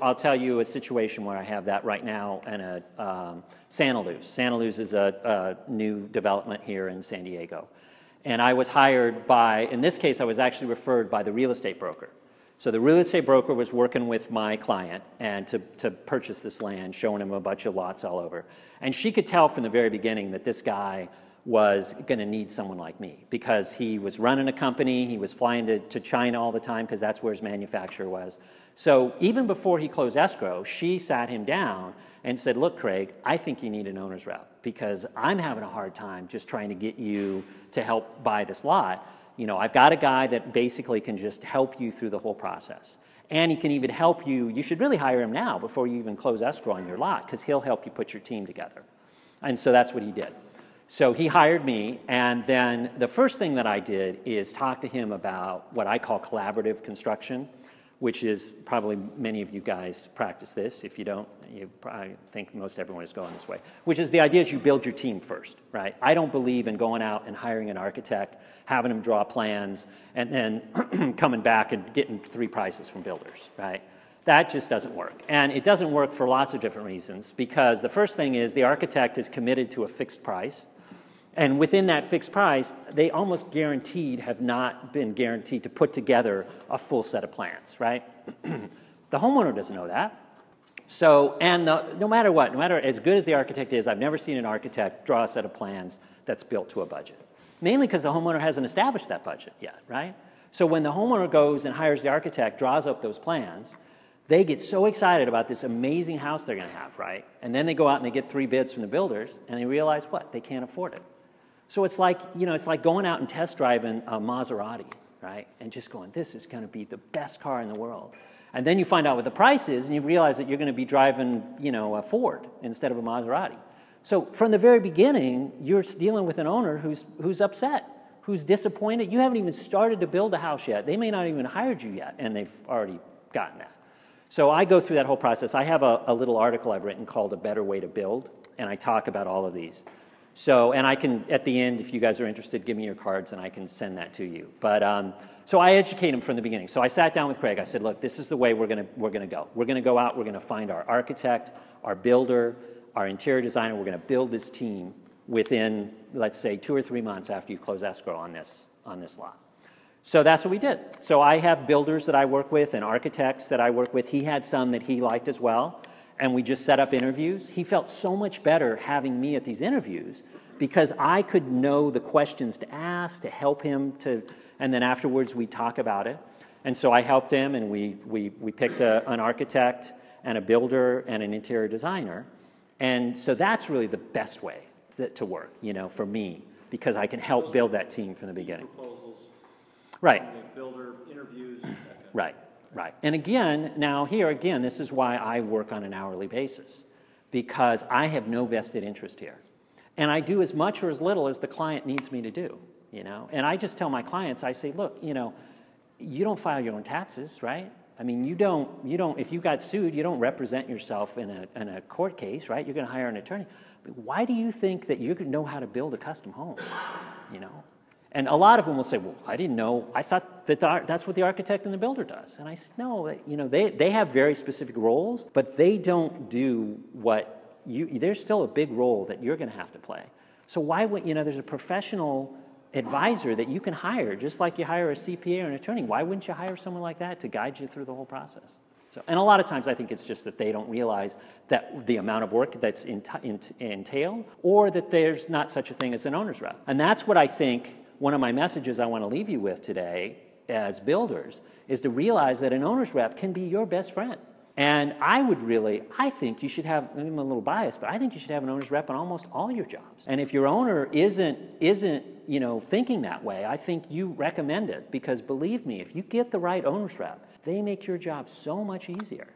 I'll tell you a situation where I have that right now in a Santa Luz. Santa Luz is a new development here in San Diego. And I was hired by, in this case, I was actually referred by the real estate broker. So the real estate broker was working with my client and to purchase this land, showing him a bunch of lots all over. And she could tell from the very beginning that this guy was going to need someone like me because he was running a company, he was flying to China all the time because that's where his manufacturer was. So even before he closed escrow, she sat him down and said, look, Craig, I think you need an owner's rep because I'm having a hard time just trying to get you to help buy this lot. You know, I've got a guy that basically can just help you through the whole process. And he can even help you. You should really hire him now before you even close escrow on your lot because he'll help you put your team together. And so that's what he did. So he hired me, and then the first thing that I did is talk to him about what I call collaborative construction, which is probably many of you guys practice this. If you don't, you probably think most everyone is going this way, which is the idea is you build your team first, right? I don't believe in going out and hiring an architect, having him draw plans, and then coming back and getting 3 prices from builders, right? That just doesn't work. And it doesn't work for lots of different reasons because the first thing is the architect is committed to a fixed price. And within that fixed price, they almost guaranteed have not been guaranteed to put together a full set of plans, right? The homeowner doesn't know that. So, and no matter what, no matter as good as the architect is, I've never seen an architect draw a set of plans that's built to a budget. Mainly because the homeowner hasn't established that budget yet, right? So when the homeowner goes and hires the architect, draws up those plans, they get so excited about this amazing house they're going to have, right? And then they go out and they get 3 bids from the builders, and they realize what? They can't afford it. So it's like, you know, it's like going out and test driving a Maserati, right? And just going, this is going to be the best car in the world. And then you find out what the price is, and you realize that you're going to be driving, you know, a Ford instead of a Maserati. So from the very beginning, you're dealing with an owner who's upset, who's disappointed. You haven't even started to build a house yet. They may not even hired you yet, and they've already gotten that. So I go through that whole process. I have a little article I've written called A Better Way to Build, and I talk about all of these. So, and I can, at the end, if you guys are interested, give me your cards and I can send that to you. But, so I educate him from the beginning. So I sat down with Craig. I said, look, this is the way we're gonna go. We're gonna go out, we're gonna find our architect, our builder, our interior designer. We're gonna build this team within, let's say, 2 or 3 months after you close escrow on this lot. So that's what we did. So I have builders that I work with and architects that I work with. He had some that he liked as well. And we just set up interviews. He felt so much better having me at these interviews because I could know the questions to ask, to help him to, and then afterwards we talk about it. And so I helped him, and we picked an architect and a builder and an interior designer. And so that's really the best way to work, you know, for me, because I can help build that team from the beginning. Proposals. Right. Builder interviews. Right. Right. And again, now here again, this is why I work on an hourly basis, because I have no vested interest here. And I do as much or as little as the client needs me to do, you know. And I just tell my clients, I say, look, you know, you don't file your own taxes, right? I mean, you don't, if you got sued, you don't represent yourself in a court case, right? You're going to hire an attorney. But why do you think that you know how to build a custom home, you know? And a lot of them will say, well, I didn't know. I thought that that's what the architect and the builder does. And I said, no, you know, they have very specific roles, but they don't do what there's still a big role that you're going to have to play. So why would, you know, there's a professional advisor that you can hire, just like you hire a CPA or an attorney. Why wouldn't you hire someone like that to guide you through the whole process? So, and a lot of times I think it's just that they don't realize that the amount of work that's entailed, or that there's not such a thing as an owner's rep. And that's what I think one of my messages I want to leave you with today as builders is to realize that an owner's rep can be your best friend. And I think you should have, I'm a little biased, but I think you should have an owner's rep on almost all your jobs. And if your owner isn't, you know, thinking that way, I think you recommend it, because believe me, if you get the right owner's rep, they make your job so much easier.